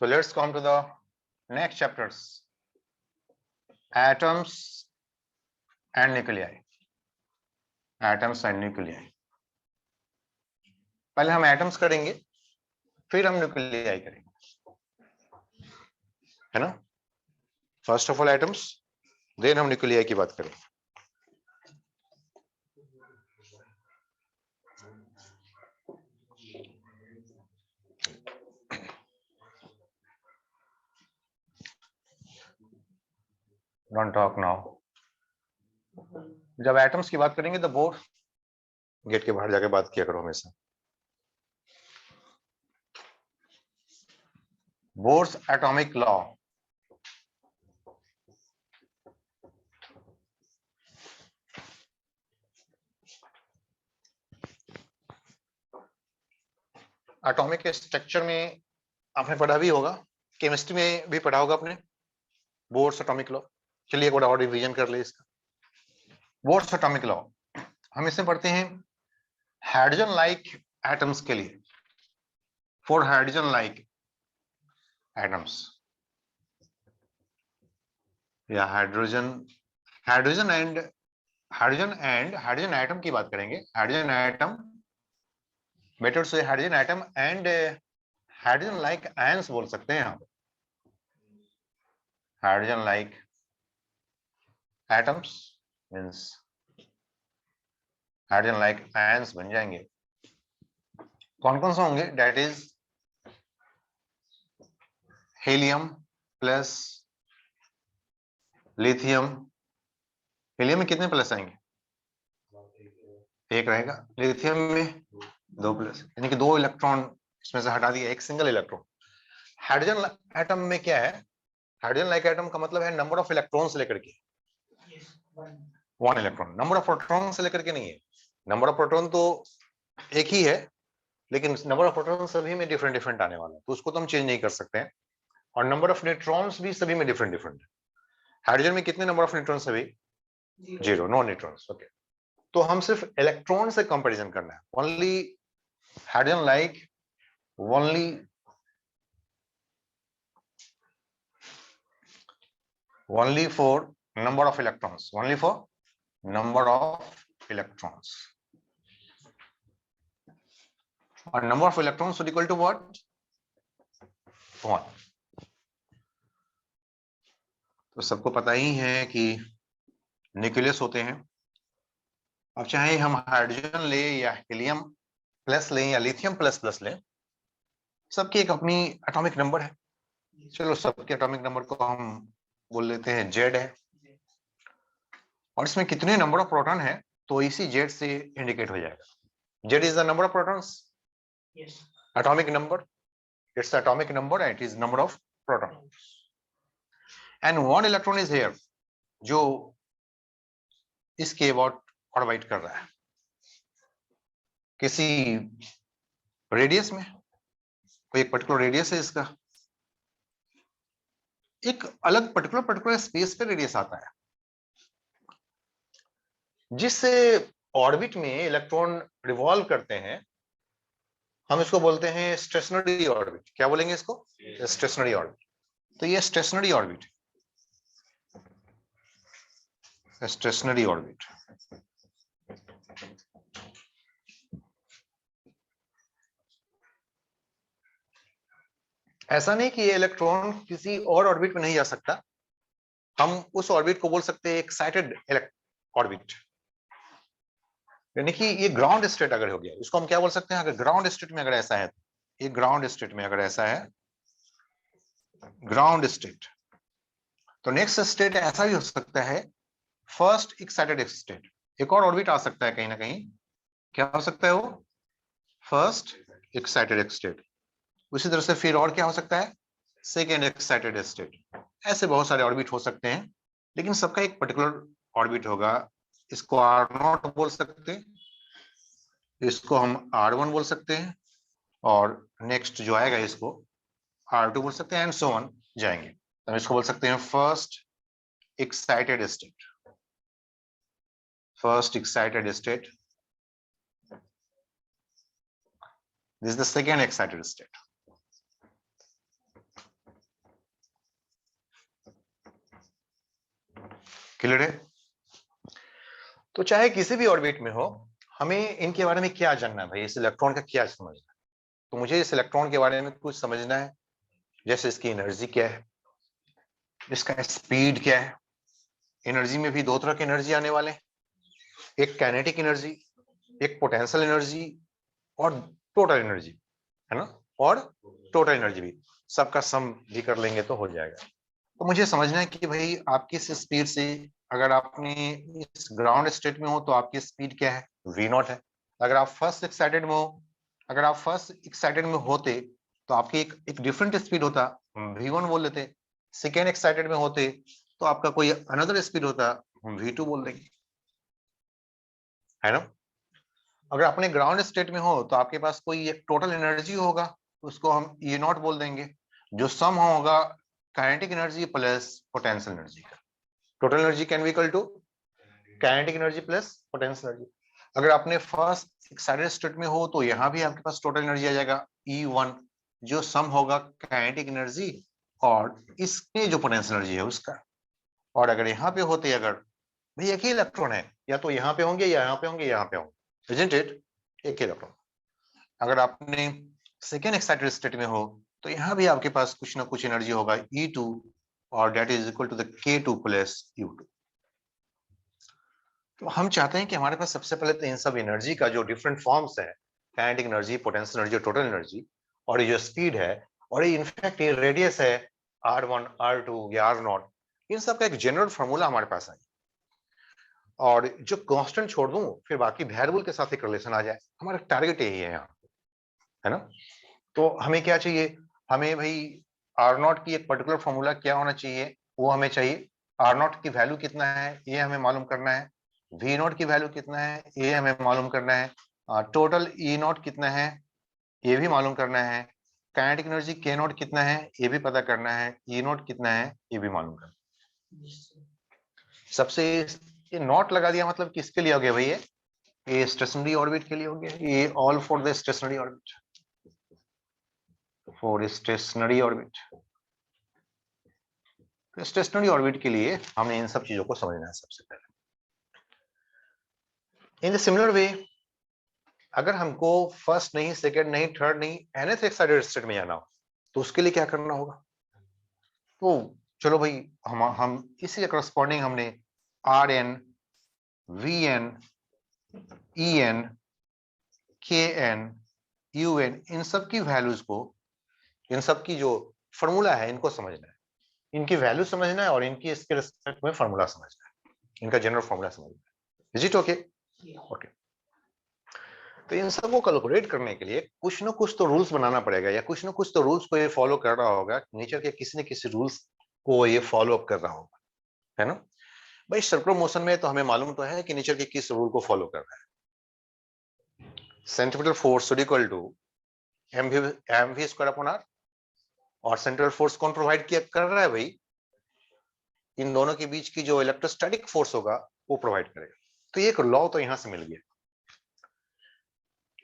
So let's come to the next chapters, atoms and nuclei. Atoms and nuclei. पहले हम atoms करेंगे, फिर हम न्यूक्लियाई करेंगे, है ना? First of all atoms, then हम न्यूक्लियाई की बात करेंगे. Don't talk now. जब एटम्स की बात करेंगे तो बोर गेट के बाहर जाके बात किया करो हमेशा. Bohr's atomic law. Atomic structure में आपने पढ़ा भी होगा, केमिस्ट्री में भी पढ़ा होगा आपने, बोर्स एटॉमिक लॉ. चलिए एक बार और रिवीजन कर ले इसका. बोर्स एटॉमिक लॉ हम इसमें पढ़ते हैं हाइड्रोजन लाइक एटम्स के लिए, फॉर हाइड्रोजन लाइक एटम्स या हाइड्रोजन एंड हाइड्रोजन एटम की बात करेंगे. हाइड्रोजन एटम, बेटर से hydrogen atom and hydrogen like ions बोल सकते हैं हम. Hydrogen like atoms means hydrogen like ions बन जाएंगे. कौन कौन से होंगे? That is helium plus lithium. Helium में कितने प्लस आएंगे? एक रहेगा. लिथियम में 2 प्लस, यानी कि 2 इलेक्ट्रॉन इसमें से हटा दिया, एक सिंगल इलेक्ट्रॉन. हाइड्रोजन एटम में क्या है? हाइड्रोजन लाइक एटम का मतलब है नंबर ऑफ इलेक्ट्रॉन्स लेकर के. 1 इलेक्ट्रॉन. नंबर ऑफ प्रोटॉन से लेकर के नहीं है. नंबर ऑफ प्रोटॉन तो एक ही है, लेकिन नंबर ऑफ प्रोटॉन सभी में डिफरेंट डिफरेंट आने वाला है, तो उसको तो हम चेंज नहीं कर सकते हैं. और नंबर ऑफ न्यूट्रॉन्स भी सभी में डिफरेंट डिफरेंट है. हाइड्रोजन में कितने नंबर ऑफ न्यूट्रॉन्स है भाई? 0. No neutrons. ओके, तो हम सिर्फ इलेक्ट्रॉन से कंपैरिजन करना है. Only hydrogen like only for number of electrons, only for number of electrons. और number of electrons should equal to what? 1. तो सबको पता ही है कि न्यूक्लियस होते हैं. अब चाहे हम हाइड्रोजन ले या हीलियम प्लस लें या लिथियम प्लस प्लस लें, सबकी एक अपनी एटॉमिक नंबर है. चलो सबके एटॉमिक नंबर को हम बोल लेते हैं Z है, और इसमें कितने नंबर ऑफ प्रोटॉन है तो इसी Z से इंडिकेट हो जाएगा. Z is the number of protons. Yes. Atomic number. It's the atomic number and it is number of protons. And 1 electron is here, जो इसके अबाउट ऑर्बिट कर रहा है किसी रेडियस में. कोई एक पर्टिकुलर रेडियस है इसका, एक अलग पर्टिकुलर स्पेस पे रेडियस आता है, जिससे ऑर्बिट में इलेक्ट्रॉन रिवॉल्व करते हैं. हम इसको बोलते हैं स्टेशनरी ऑर्बिट. क्या बोलेंगे इसको? Stationery orbit. तो ये स्टेशनरी ऑर्बिट, स्टेशनरी ऑर्बिट. ऐसा नहीं कि ये इलेक्ट्रॉन किसी और ऑर्बिट में नहीं जा सकता. हम उस ऑर्बिट को बोल सकते हैं एक्साइटेड ऑर्बिट, यानी कि ये ग्राउंड स्टेट अगर हो गया, इसको हम क्या बोल सकते हैं? अगर ग्राउंड स्टेट में अगर ऐसा है, ये ग्राउंड स्टेट में अगर ऐसा है, ग्राउंड स्टेट, तो नेक्स्ट स्टेट ऐसा भी हो सकता है फर्स्ट एक्साइटेड स्टेट. एक और ऑर्बिट आ सकता है कहीं ना कहीं. क्या हो सकता है वो? First excited state. उसी तरह से फिर और क्या हो सकता है? Second excited state. ऐसे बहुत सारे ऑर्बिट हो सकते हैं, लेकिन सबका एक पर्टिकुलर ऑर्बिट होगा. इसको R0 बोल सकते हैं, इसको हम R1 बोल सकते हैं, और नेक्स्ट जो आएगा इसको R2 बोल सकते हैं, एंड सो ऑन जाएंगे. तो इसको बोल सकते हैं first excited state. First excited state. This is the second excited state. Clear है? तो चाहे किसी भी ऑर्बिट में हो, हमें इनके बारे में क्या जानना है भाई, इस इलेक्ट्रॉन का क्या समझना है? तो मुझे इस इलेक्ट्रॉन के बारे में कुछ समझना है, जैसे इसकी एनर्जी क्या है, इसका स्पीड क्या है। एनर्जी में भी दो तरह की एनर्जी आने वाले हैं, एक काइनेटिक एनर्जी, एक पोटेंशियल एनर्जी और टोटल एनर्जी, है ना? और टोटल एनर्जी भी, सबका सम भी कर लेंगे तो हो जाएगा। तो मुझे समझना है कि भाई आपकी इस स्पीड से, अगर आपने इस ग्राउंड स्टेट में हो तो आपकी स्पीड क्या है, v नॉट है। अगर आप फर्स्ट एक्साइटेड में हो, अगर आप फर्स्ट एक्साइटेड में होते तो आपकी एक डिफरेंट स्पीड होता, v1 बोल लेते। सेकेंड एक्साइटेड में होते तो आपका कोई अनदर स्पीड होता, हम v2 बोल देंगे, है ना? अगर अपने ग्राउंड स्टेट में हो तो आपके पास कोई एक टोटल एनर्जी होगा, उसको हम e नॉट बोल देंगे, जो सम होगा kinetic energy plus potential energy का। Total energy can be equal to kinetic energy plus potential energy. अगर आपने फर्स्ट एक्साइटेड स्टेट में हो तो यहाँ भी आपके पास टोटल एनर्जी आ जाएगा E1, जो सम होगा काइनेटिक एनर्जी और इसके जो पोटेंशियल एनर्जी है उसका। और अगर यहाँ पे होते, अगर भाई एक ही इलेक्ट्रॉन है, या तो यहाँ पे होंगे या यहाँ पे होंगे, यहाँ पे होंगे, isn't it? एक ही इलेक्ट्रॉन। अगर आपने सेकेंड एक्साइटेड स्टेट में हो तो यहाँ भी आपके पास कुछ ना कुछ एनर्जी होगा E2, और that is equal to the K2 plus U2। तो हम चाहते हैं कि हमारे पास सबसे पहले तो इन सब एनर्जी का जो डिफरेंट फॉर्म्स है, kinetic energy, potential energy, total energy, और ये जो स्पीड है, और ये इनफैक्ट ये रेडियस है R1, R2 या R0, इन सब का एक जनरल फॉर्मूला हमारे पास है, और जो कांस्टेंट छोड़ दूं फिर बाकी वेरिएबल के साथ एक रिलेशन आ जाए। हमारा टारगेट यही है यहाँ, है ना? तो हमें क्या चाहिए, हमें भाई R0 की एक पर्टिकुलर फॉर्मूला क्या होना चाहिए, वो हमें चाहिए। R0 की वैल्यू कितना है ये हमें मालूम करना है, V0 की वैल्यू कितना है ये हमें मालूम करना है, टोटल E0 कितना है ये भी मालूम करना है, काइनेटिक एनर्जी K0 कितना है ये भी पता करना है, E0 कितना है ये भी मालूम करना है। सबसे ये नॉट लगा दिया मतलब किसके लिए हो गया भैया, ये स्टेशनरी ऑर्बिट के लिए हो गया, ये all for the stationery orbit, for stationery orbit. तो स्टेशनरी ऑर्बिट के लिए हमने इन सब चीजों को समझना है सबसे पहले। इन द सिमिलर वे, अगर हमको फर्स्ट नहीं, सेकंड नहीं, थर्ड नहीं, nth एक्साइटेड स्टेट में जाना हो तो उसके लिए क्या करना होगा? तो चलो भाई, हम इसी करस्पॉन्डिंग हमने Rn, Vn, En, Kn, Un, इन सब की वैल्यूज को, इन सब की जो फॉर्मूला है इनको समझना है, इनकी वैल्यू समझना है और इनकी इसके रिस्पेक्ट में फॉर्मूला समझना है, इनका जनरल फॉर्मूला समझना है। Is it okay? ओके। तो इन सबको कैलकुलेट करने के लिए कुछ ना कुछ तो रूल्स बनाना पड़ेगा, या कुछ ना कुछ तो रूल्स को ये फॉलो कर रहा होगा, नेचर के किसी न किसी रूल्स को ये फॉलो अप कर रहा होगा, है ना? भाई सर्कुलर मोशन में तो हमें मालूम तो है कि नेचर के किस रूल को फॉलो कर रहा है। Centripetal force equal to mv square upon R, और सेंट्रल फोर्स कौन प्रोवाइड किया कर रहा है भाई, इन दोनों के बीच की जो इलेक्ट्रोस्टैटिक फोर्स होगा वो प्रोवाइड करेगा। तो एक लॉ तो यहां से मिल गया।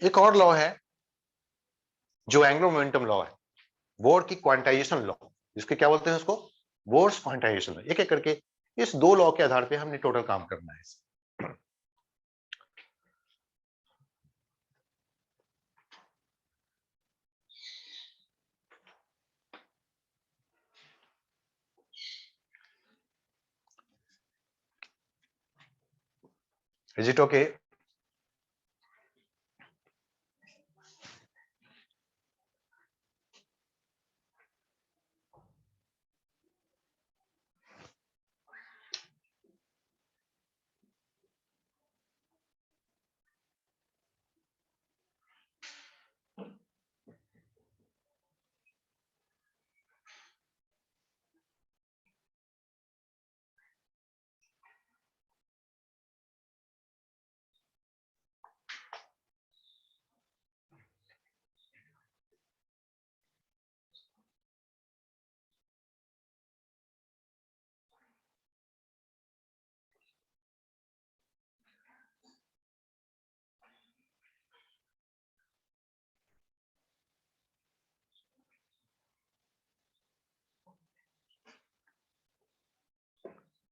एक और लॉ है जो एंगुलर मोमेंटम लॉ है, बोर की क्वांटाइजेशन लॉ, जिसके क्या बोलते हैं उसको, बोर्स क्वांटाइजेशन। एक एक करके इस दो लॉ के आधार पे हमने टोटल काम करना है। Is it okay?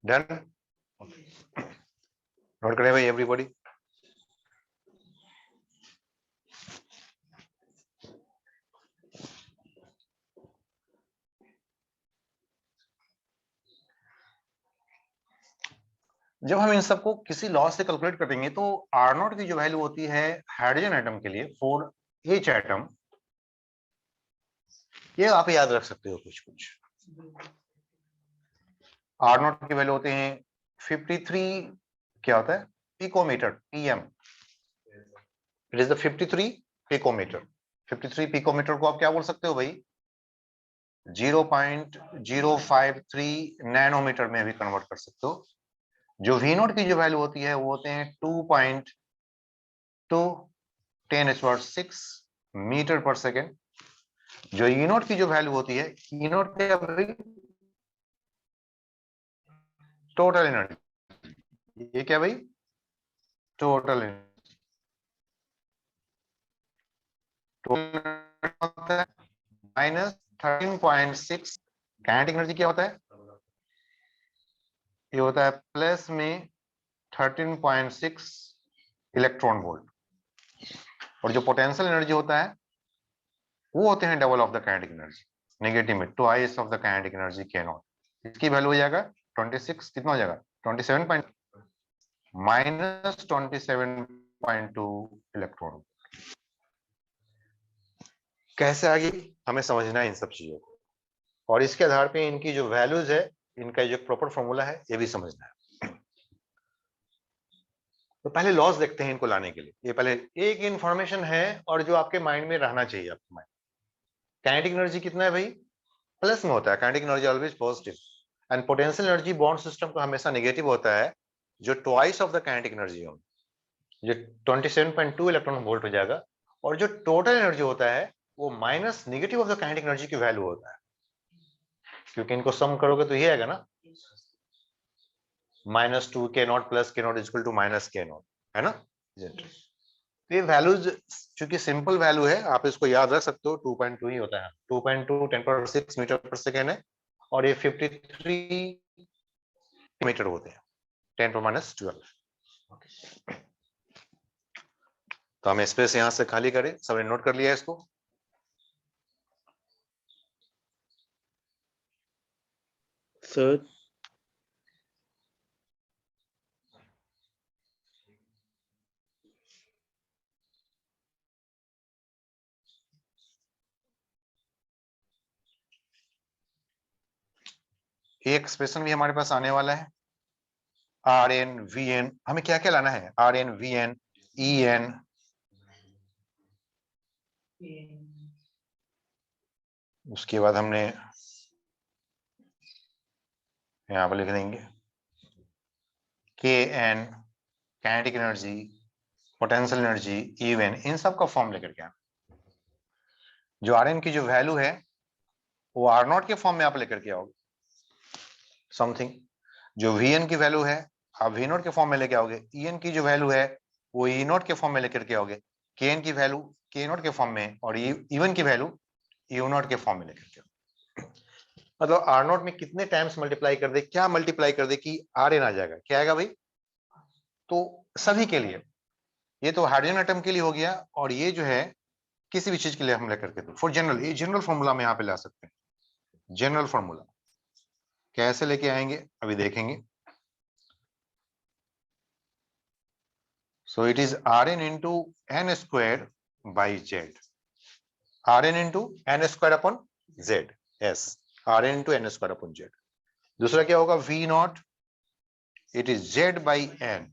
Done? Note करें भाई एवरीबॉडी। जब हम इन सबको किसी लॉ से कैलकुलेट करेंगे तो आर नॉट की जो वैल्यू होती है हाइड्रोजन एटम के लिए फॉर एच एटम, ये आप याद रख सकते हो कुछ कुछ। आर नॉट की वैल्यू होते हैं 53, क्या होता है, picometre, PM. It is the 53 picometre. 53 picometre को आप क्या बोल सकते हो भाई, 0.053 नैनोमीटर में भी कन्वर्ट कर सकते हो। जो वी नोट की जो वैल्यू होती है वो होते हैं 2.2 मीटर पर सेकेंड। जो ई नोट की जो वैल्यू होती है, ई नोट क्या भाई, टोटल एनर्जी। ये क्या भाई, टोटल एनर्जी। टोटल होता है -13.6। काइनेटिक एनर्जी क्या होता है, ये होता है प्लस में 13.6 इलेक्ट्रॉन वोल्ट। और जो पोटेंशियल एनर्जी होता है वो होते हैं double of the kinetic energy, negative में twice of the kinetic energy K naught. इसकी वैल्यू हो जाएगा 26, कितना हो जाएगा 27 पॉइंट -27.2 इलेक्ट्रॉन। कैसे आगे हमें समझना है इन सब चीजों को, और इसके आधार पे इनकी जो वैल्यूज है, इनका जो प्रॉपर फॉर्मूला है, ये भी समझना है। तो पहले लॉस देखते हैं इनको लाने के लिए। ये पहले एक इंफॉर्मेशन है और जो आपके माइंड में रहना चाहिए आपके माइंड। काइनेटिक एनर्जी कितना है भाई, प्लस में होता है। Kinetic energy always positive, and potential energy bond system का हमेशा नेगेटिव होता है, जो twice of the kinetic energy हो, जो 27.2 इलेक्ट्रॉन वोल्ट हो जाएगा। और जो टोटल एनर्जी होता है वो minus negative of the kinetic energy की वैल्यू होता है, क्योंकि इनको सम करोगे तो ये आएगा ना, -2 के नॉट प्लस के नॉट इक्वल टू माइनस के नॉट, है ना। तो ये वैल्यूज चूंकि सिंपल वैल्यू है, आप इसको याद रख सकते हो, 2.2 ही होता है। 2.2 10⁶ मीटर पर सेकेंड है, और ये 53 मीटर होते हैं, 10⁻12। तो हम स्पेस यहां से खाली करें, सबने नोट कर लिया इसको। सर ये एक्सप्रेशन भी हमारे पास आने वाला है, आर एन वी एन। हमें क्या क्या लाना है, R N V N E N, उसके बाद हमने यहाँ पर लिख देंगे K N, kinetic energy, potential energy, even, इन सब का फॉर्म लेकर के आना। जो आर एन की जो वैल्यू है वो आर नॉट के फॉर्म में आप लेकर के आओगे समथिंग। जो वी एन की वैल्यू है आप वी नॉट के फॉर्म में लेके आओगे। ई एन की जो वैल्यू है वो ई नॉट के फॉर्म में लेकर के आओगे। के एन की वैल्यू के नॉट के फॉर्म में, और इवन की वैल्यू यू नॉट के फॉर्म में लेकर के आओगे। मतलब आर नॉट में कितने टाइम्स मल्टीप्लाई कर दे, क्या मल्टीप्लाई कर दे कि आर एन आ जाएगा, क्या आएगा भाई। तो सभी के लिए, ये तो हाइड्रोजन एटम के लिए हो गया, और ये जो है किसी भी चीज के लिए हम लेकर के, फॉर जनरल, ये जनरल फॉर्मूला में यहाँ पे ला सकते हैं। जनरल फॉर्मूला कैसे लेके आएंगे अभी देखेंगे। So it is Rn into n square by z. Rn into n square upon z. Yes, Rn into n square upon z. दूसरा क्या होगा, V not, it is z by n.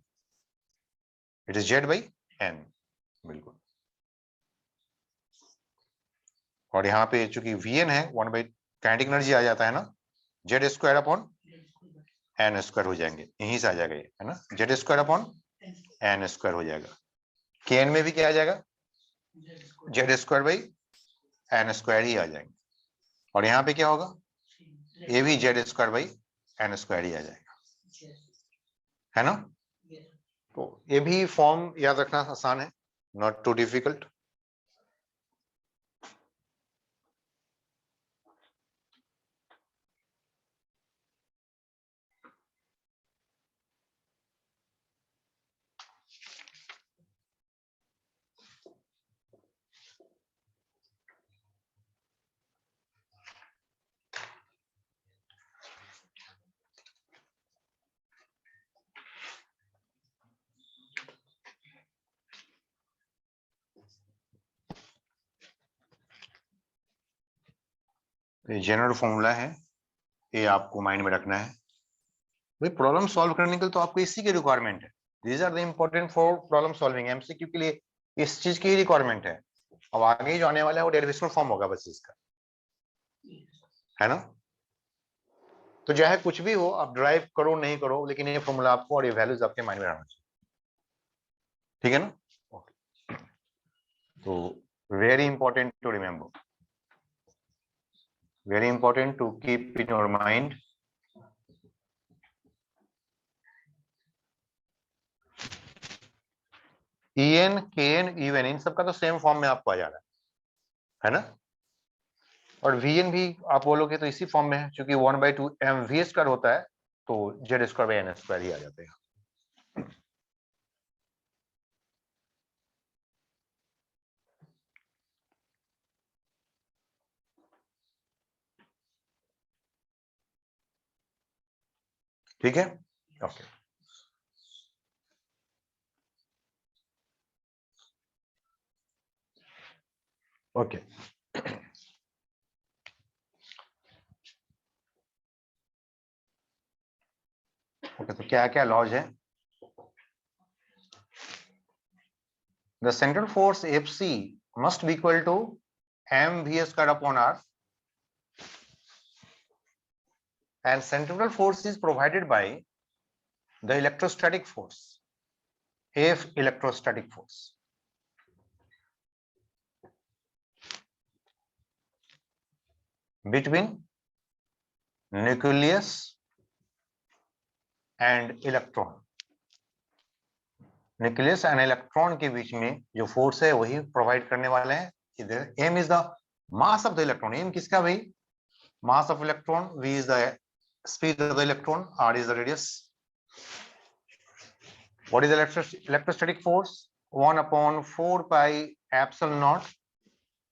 It is z by n. बिल्कुल। और यहाँ पे चूंकि Vn है, 1 by kinetic energy आ जाता है ना, z square upon n square हो जाएंगे, यहीं से आ जाएगा ये, है ना, z square upon n square हो जाएगा। Kn में भी क्या आ जाएगा, z square by n square ही आ जाएंगे। और यहाँ पे क्या होगा, ये भी Z square by N square ही आ जाएगा, है ना। तो ये भी फॉर्म याद रखना आसान है, not too difficult. General formula है, ये आपको माइंड में रखना है। भाई प्रॉब्लम सॉल्व करने के लिए तो आपको इसी की रिक्वायरमेंट है। These are the important for problem solving, MCQ के लिए इस चीज की रिक्वायरमेंट है। अब आगे जो आने वाला है वो डेरिवेशनल फॉर्म होगा बस इसका, है ना। तो चाहे कुछ भी हो, आप ड्राइव करो नहीं करो, लेकिन ये फॉर्मूला आपको और ये वैल्यूज आपके माइंड में रहना चाहिए, ठीक है ना। तो very important to remember, very important to keep in your mind. En, Kn, Un इन सबका तो सेम फॉर्म में आपको आ जा रहा है ना। और Vn भी आप बोलोगे तो इसी फॉर्म में है, क्योंकि 1/2 mv स्क्वायर होता है, तो z square by n square ही आ जाते हैं। ठीक है, ओके। ओके, ओके, तो क्या क्या लॉज है। The central force Fc must be equal to mv square upon r, and centrifugal force is provided by the electrostatic force, F electrostatic force. Between nucleus and electron, nucleus and electron के बीच में जो force है वही provide करने वाले हैं। इधर m is the mass of the electron, m किसका भाई, मास of electron, v is the speed of the electron, r is the radius. What is the electrostatic force, 1/4 pi epsilon not,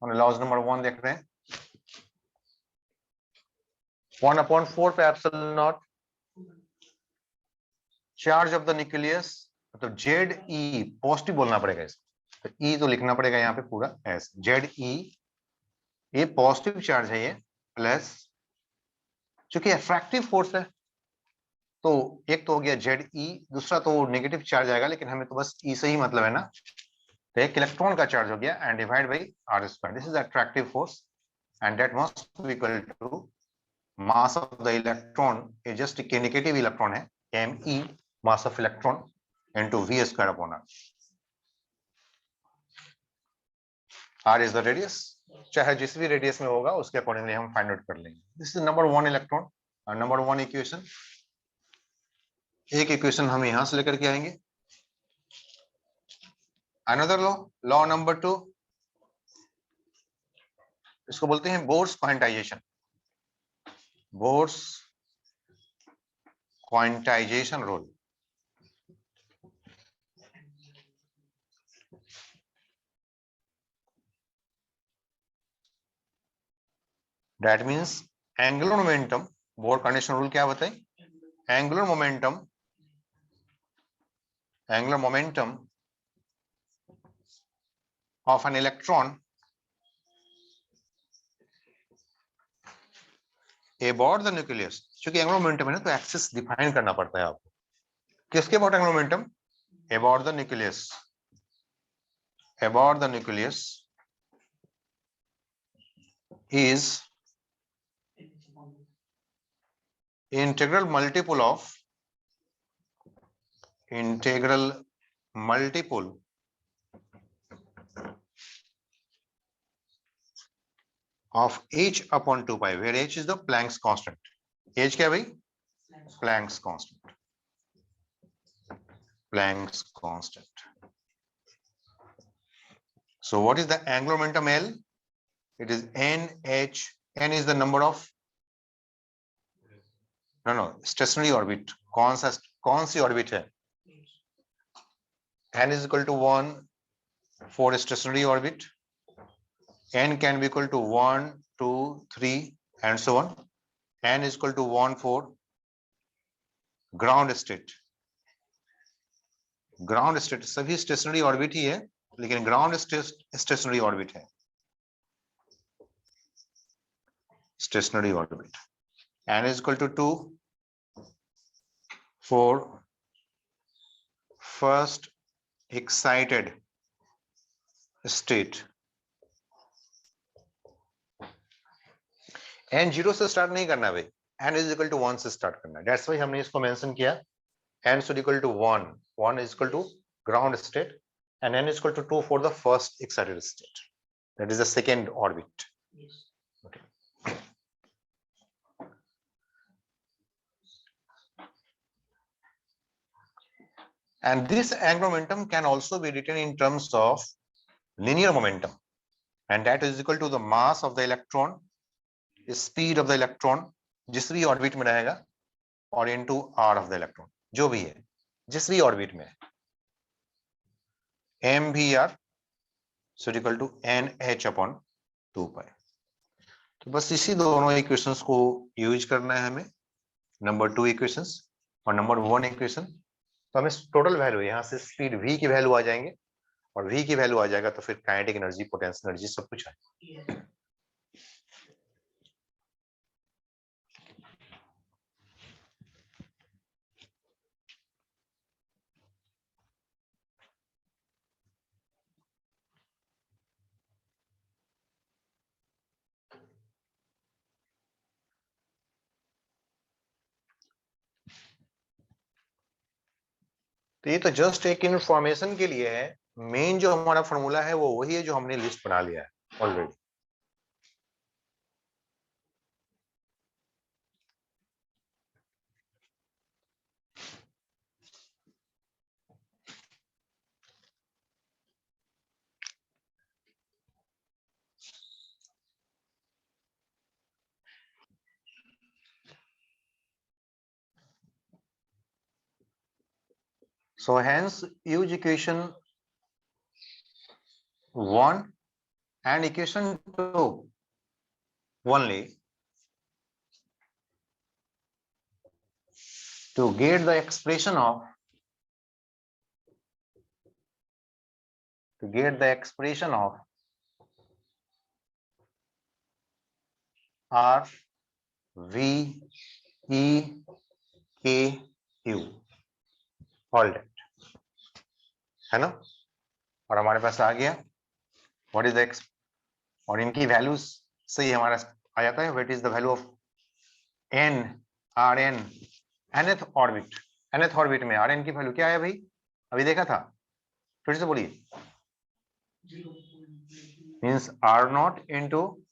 और laws number 1 देख रहे हैं, 1/4 pi epsilon not charge of the nucleus, मतलब Z ई positive बोलना पड़ेगा इसको, तो ई तो लिखना पड़ेगा यहाँ पे पूरा एस, जेड ई, ये पॉजिटिव चार्ज है ये, प्लस चूंकि अट्रैक्टिव फोर्स है तो एक तो हो गया जेड ई, दूसरा तो नेगेटिव चार्ज आएगा, लेकिन हमें तो बस ई से ही मतलब है ना, तो एक इलेक्ट्रॉन का चार्ज हो गया and divide by R square, this is attractive force and that must be equal to mass of the electron, ये जस्ट एक नेगेटिव इलेक्ट्रॉन है, M E mass of electron into v square upon r. r is the radius, चाहे जिस भी radius में होगा उसके अकॉर्डिंगली हम फाइंड आउट कर लेंगे। दिस इज नंबर 1 इलेक्ट्रॉन और नंबर 1 इक्वेशन। एक इक्वेशन हम यहां से लेकर के आएंगे। अनदर लॉ, लॉ नंबर 2, इसको बोलते हैं Bohr's quantization, Bohr's quantization rule. That means angular momentum, Bohr condition rule क्या बताए, angular momentum of an electron aboard the nucleus, क्योंकि angular momentum है ना तो एक्सिस डिफाइन करना पड़ता है आपको, किसके about angular momentum, aboard the nucleus, aboard the nucleus is integral multiple of h upon 2 pi, where h is the Planck's constant. h क्या भाई, Planck's constant, Planck's constant. So what is the angular momentum L? It is nh, n is the number of stationary orbit, कौन सी orbit है, n is equal to 1 for stationary orbit, n can be equal to 1, 2, 3 and so on, n is equal to 1 for ground state, ground state सभी stationery orbit ही है, लेकिन ground stationery orbit है। stationary orbit. N is equal to 2 for first excited state. n 0 से start नहीं करना भाई, n is equal to 1 से start करना है. That's why हमने इसको मेंशन किया. n should equal to 1. 1 is equal to ground state and n is equal to 2 for the first excited state. That is the second orbit. Yes. Okay. And this angular momentum can also be written in terms of linear momentum, and that is equal to the mass of the electron, speed of the electron जिस भी orbit में रहेगा, और into r of the electron, जो भी है जिस भी ऑर्बिट में है, mvr should equal to nh upon 2 pi. तो बस इसी दोनों इक्वेशंस को यूज करना है हमें, नंबर 2 इक्वेशंस और नंबर 1 इक्वेशन. तो हमें टोटल वैल्यू यहाँ से स्पीड v की वैल्यू आ जाएंगे, और v की वैल्यू आ जाएगा तो फिर काइनेटिक एनर्जी, पोटेंशियल एनर्जी सब कुछ आएगा. Yes. तो ये तो जस्ट एक इंफॉर्मेशन के लिए है. मेन जो हमारा फॉर्मूला है वो वही है जो हमने लिस्ट बना लिया है already. So hence use equation 1 and equation 2 only to get the expression of R V E K U all that, है ना. और हमारे पास आ गया व्हाट इज x, और इनकी वैल्यूज से ही हमारा आ जाता है what is the value of n r n nth orbit में r n की वैल्यू क्या है भाई, अभी देखा था, फिर से बोलिए. 0.9. Means r0 into